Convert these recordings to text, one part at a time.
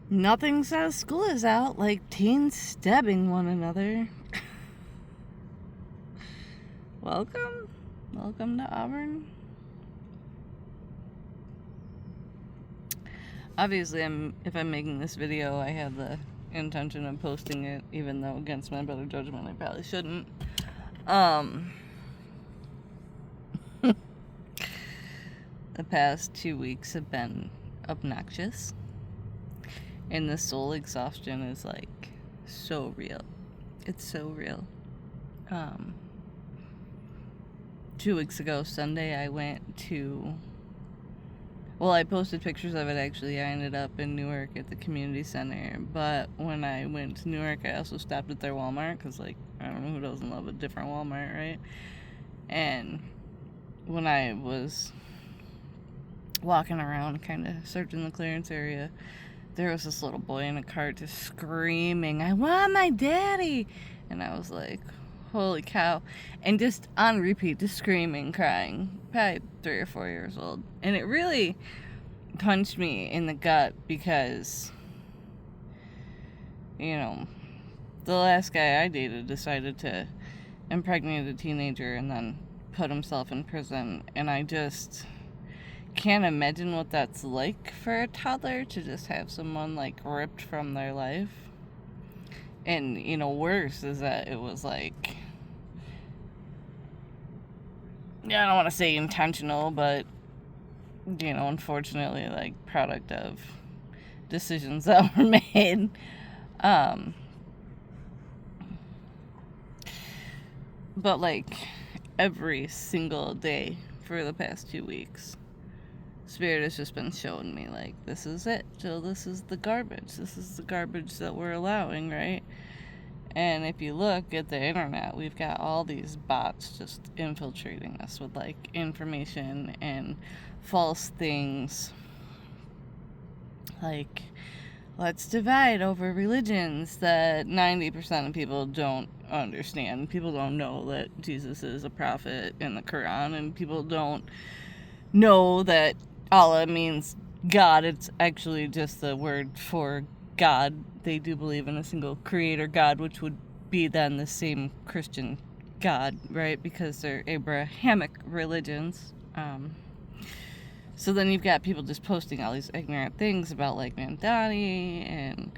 Nothing says school is out like teens stabbing one another. Welcome. Welcome to Auburn. Obviously, if I'm making this video, I have the intention of posting it, even though against my better judgment, I probably shouldn't. The past 2 weeks have been obnoxious. And the soul exhaustion is like so real. It's so real. 2 weeks ago, Sunday, I went to... Well, I posted pictures of it actually. I ended up in Newark at the community center. But when I went to Newark, I also stopped at their Walmart. Because, like, I don't know who doesn't love a different Walmart, right? And when I was walking around, kind of searching the clearance area, there was this little boy in a cart just screaming, "I want my daddy!" And I was like, holy cow. And just on repeat, just screaming, crying. Probably 3 or 4 years old. And it really punched me in the gut because, you know, the last guy I dated decided to impregnate a teenager and then put himself in prison. And I just can't imagine what that's like for a toddler to just have someone like ripped from their life. And, you know, worse is that it was like, yeah, I don't want to say intentional, but, you know, unfortunately, like, product of decisions that were made. But, like, every single day for the past 2 weeks, Spirit has just been showing me, like, this is it, Jill, this is the garbage. This is the garbage that we're allowing, right? And if you look at the internet, we've got all these bots just infiltrating us with, like, information and false things. Like, let's divide over religions that 90% of people don't understand. People don't know that Jesus is a prophet in the Quran, and people don't know that Allah means God. It's actually just the word for God. They do believe in a single creator God, which would be then the same Christian God, right? Because they're Abrahamic religions. So then you've got people just posting all these ignorant things about, like, Mandani and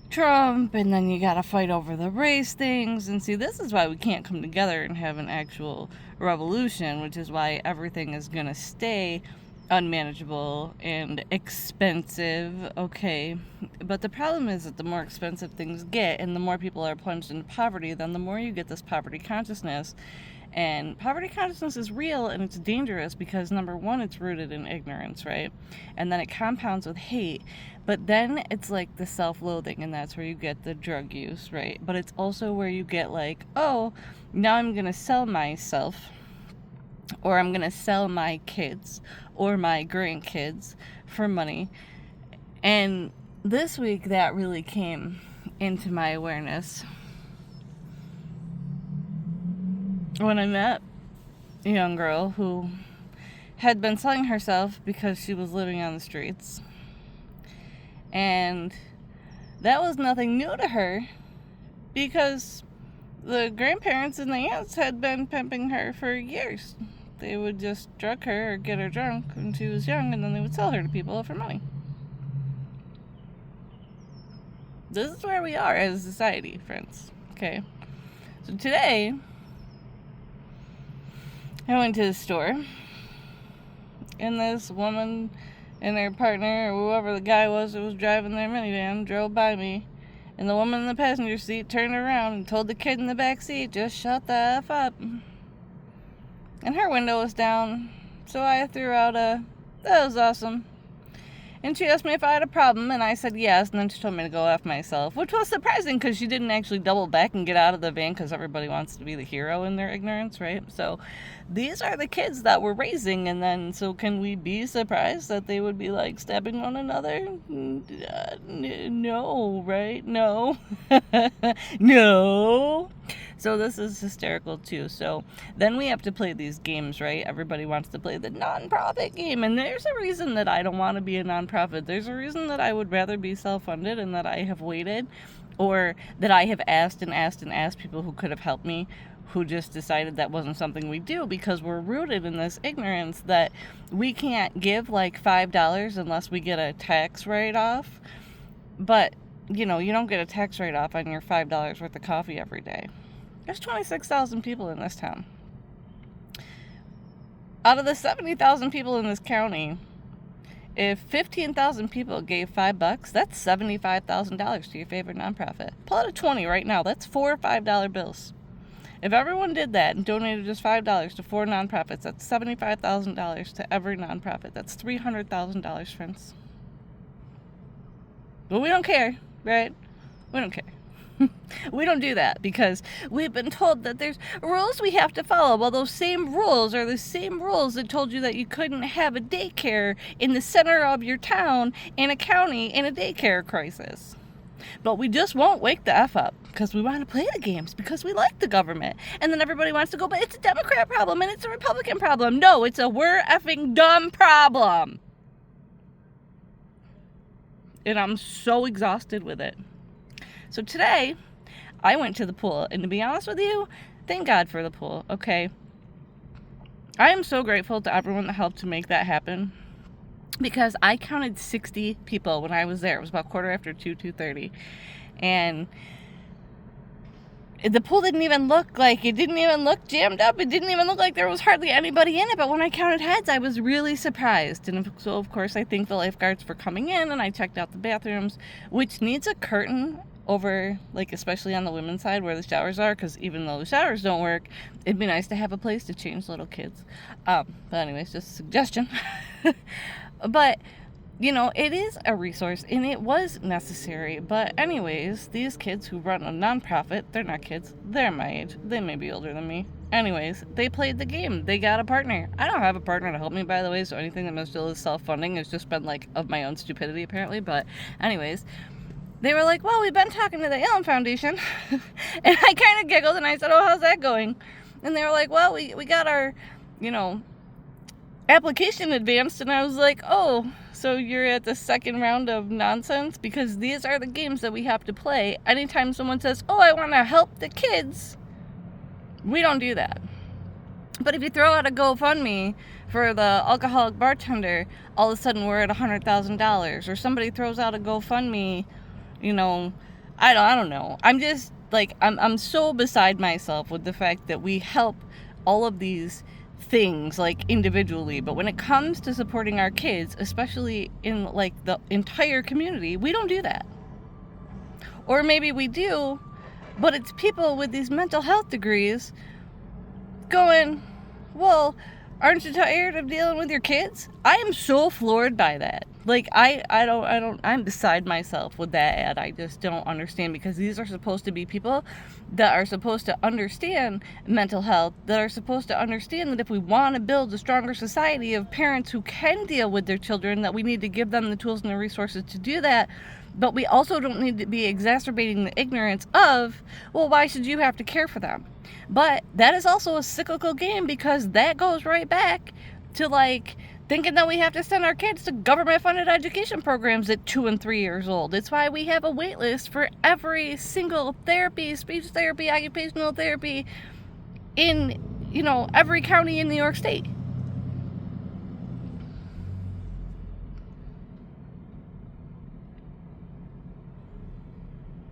Trump, and then you gotta fight over the race things. And see, this is why we can't come together and have an actual revolution, which is why everything is gonna stay unmanageable and expensive, okay? But the problem is that the more expensive things get and the more people are plunged into poverty, then the more you get this poverty consciousness. And poverty consciousness is real, and it's dangerous because, number one, it's rooted in ignorance, right? And then it compounds with hate. But then it's like the self-loathing, and that's where you get the drug use, right? But it's also where you get like, oh, now I'm going to sell myself, or I'm going to sell my kids or my grandkids for money. And this week that really came into my awareness when I met a young girl who had been selling herself because she was living on the streets. And that was nothing new to her because the grandparents and the aunts had been pimping her for years. They would just drug her or get her drunk when she was young, and then they would sell her to people for money. This is where we are as a society, friends. Okay? So today, I went to the store, and this woman and her partner, or whoever the guy was that was driving their minivan, drove by me. And the woman in the passenger seat turned around and told the kid in the back seat, just shut the F up. And her window was down, so I threw out that was awesome. And she asked me if I had a problem, and I said yes, and then she told me to go F myself, which was surprising because she didn't actually double back and get out of the van because everybody wants to be the hero in their ignorance, right? So these are the kids that we're raising, and then so can we be surprised that they would be like stabbing one another? No, right? No. No. So this is hysterical too. So then we have to play these games, right? Everybody wants to play the nonprofit game, and there's a reason that I don't want to be a nonprofit. There's a reason that I would rather be self-funded, and that I have waited, or that I have asked and asked and asked people who could have helped me, who just decided that wasn't something we do, because we're rooted in this ignorance that we can't give like $5 unless we get a tax write-off. But you don't get a tax write-off on your $5 worth of coffee every day. There's 26,000 people in this town. Out of the 70,000 people in this county, if 15,000 people gave $5, that's $75,000 to your favorite nonprofit. Pull out a 20 right now. That's 4 $5 bills. If everyone did that and donated just $5 to 4 nonprofits, that's $75,000 to every nonprofit. That's $300,000, friends. But we don't care, right? We don't care. We don't do that because we've been told that there's rules we have to follow. Well, those same rules are the same rules that told you that you couldn't have a daycare in the center of your town in a county in a daycare crisis. But we just won't wake the F up because we want to play the games because we like the government. And then everybody wants to go, but it's a Democrat problem and it's a Republican problem. No, it's a we're effing dumb problem. And I'm so exhausted with it. So today, I went to the pool, and to be honest with you, thank God for the pool, okay? I am so grateful to everyone that helped to make that happen, because I counted 60 people when I was there. It was about 2:15, and the pool didn't even look jammed up. It didn't even look like there was hardly anybody in it, but when I counted heads, I was really surprised. And so, of course, I thanked the lifeguards for coming in, and I checked out the bathrooms, which needs a curtain over, like, especially on the women's side where the showers are, because even though the showers don't work, it'd be nice to have a place to change little kids. But anyways, just a suggestion. But it is a resource, and it was necessary. But anyways, these kids who run a nonprofit, they're not kids, they're my age, they may be older than me. Anyways, they played the game, they got a partner. I don't have a partner to help me, by the way, so anything that most still is self-funding has just been like of my own stupidity apparently. But anyways, they were like, well, we've been talking to the Allen Foundation. And I kind of giggled and I said, oh, how's that going? And they were like, well, we got our, application advanced. And I was like, oh, so you're at the second round of nonsense? Because these are the games that we have to play. Anytime someone says, oh, I want to help the kids, we don't do that. But if you throw out a GoFundMe for the alcoholic bartender, all of a sudden we're at $100,000. Or somebody throws out a GoFundMe, I don't know. I'm just like, I'm so beside myself with the fact that we help all of these things like individually, but when it comes to supporting our kids, especially in like the entire community, we don't do that. Or maybe we do, but it's people with these mental health degrees going, well, aren't you tired of dealing with your kids? I am so floored by that. Like, I'm beside myself with that ad. I just don't understand, because these are supposed to be people that are supposed to understand mental health, that are supposed to understand that if we want to build a stronger society of parents who can deal with their children, that we need to give them the tools and the resources to do that. But we also don't need to be exacerbating the ignorance of, well, why should you have to care for them? But that is also a cyclical game, because that goes right back to like thinking that we have to send our kids to government-funded education programs at 2 and 3 years old. It's why we have a wait list for every single therapy, speech therapy, occupational therapy in, every county in New York State.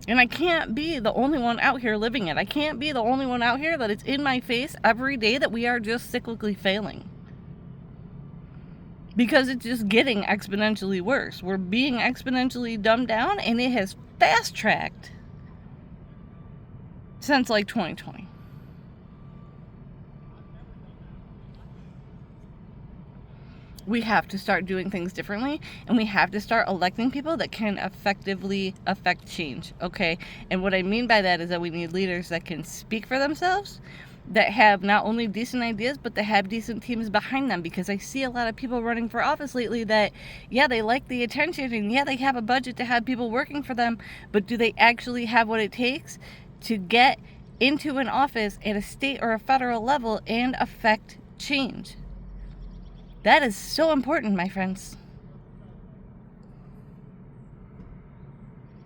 And I can't be the only one out here living it. I can't be the only one out here that it's in my face every day that we are just cyclically failing. Because it's just getting exponentially worse. We're being exponentially dumbed down, and it has fast-tracked since like 2020. We have to start doing things differently, and we have to start electing people that can effectively affect change, okay? And what I mean by that is that we need leaders that can speak for themselves, that have not only decent ideas, but that have decent teams behind them. Because I see a lot of people running for office lately that, yeah, they like the attention, and yeah, they have a budget to have people working for them, but do they actually have what it takes to get into an office at a state or a federal level and affect change. That is so important, my friends.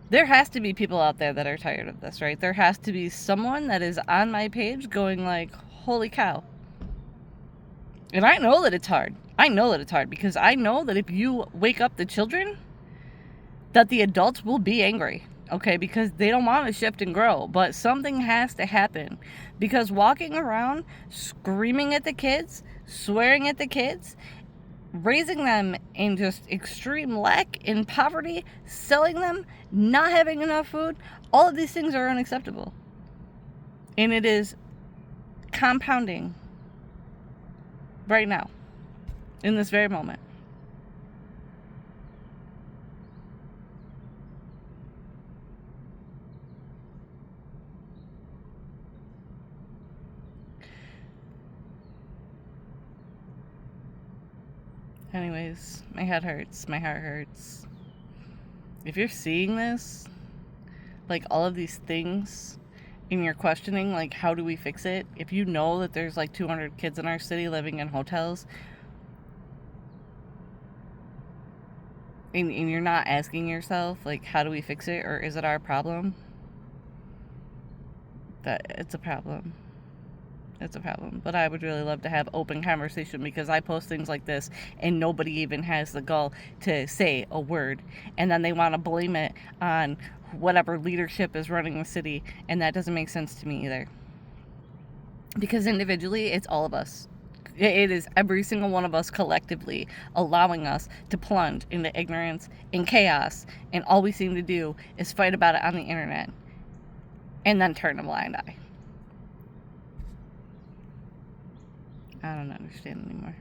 There has to be people out there that are tired of this, right? There has to be someone that is on my page going like, holy cow. And I know that it's hard. I know that it's hard because I know that if you wake up the children, that the adults will be angry, okay? Because they don't want to shift and grow. But something has to happen. Because walking around screaming at the kids, swearing at the kids, raising them in just extreme lack, in poverty, selling them, not having enough food, all of these things are unacceptable. And it is compounding right now, in this very moment. Anyways, my head hurts, my heart hurts. If you're seeing this, like all of these things, and you're questioning, like, how do we fix it? If you know that there's like 200 kids in our city living in hotels, and you're not asking yourself, like, how do we fix it? Or is it our problem? That it's a problem. It's a problem. But I would really love to have open conversation because I post things like this and nobody even has the gall to say a word. And then they want to blame it on whatever leadership is running the city. And that doesn't make sense to me either. Because individually, it's all of us. It is every single one of us collectively allowing us to plunge into ignorance and chaos. And all we seem to do is fight about it on the internet and then turn a blind eye. I don't understand anymore.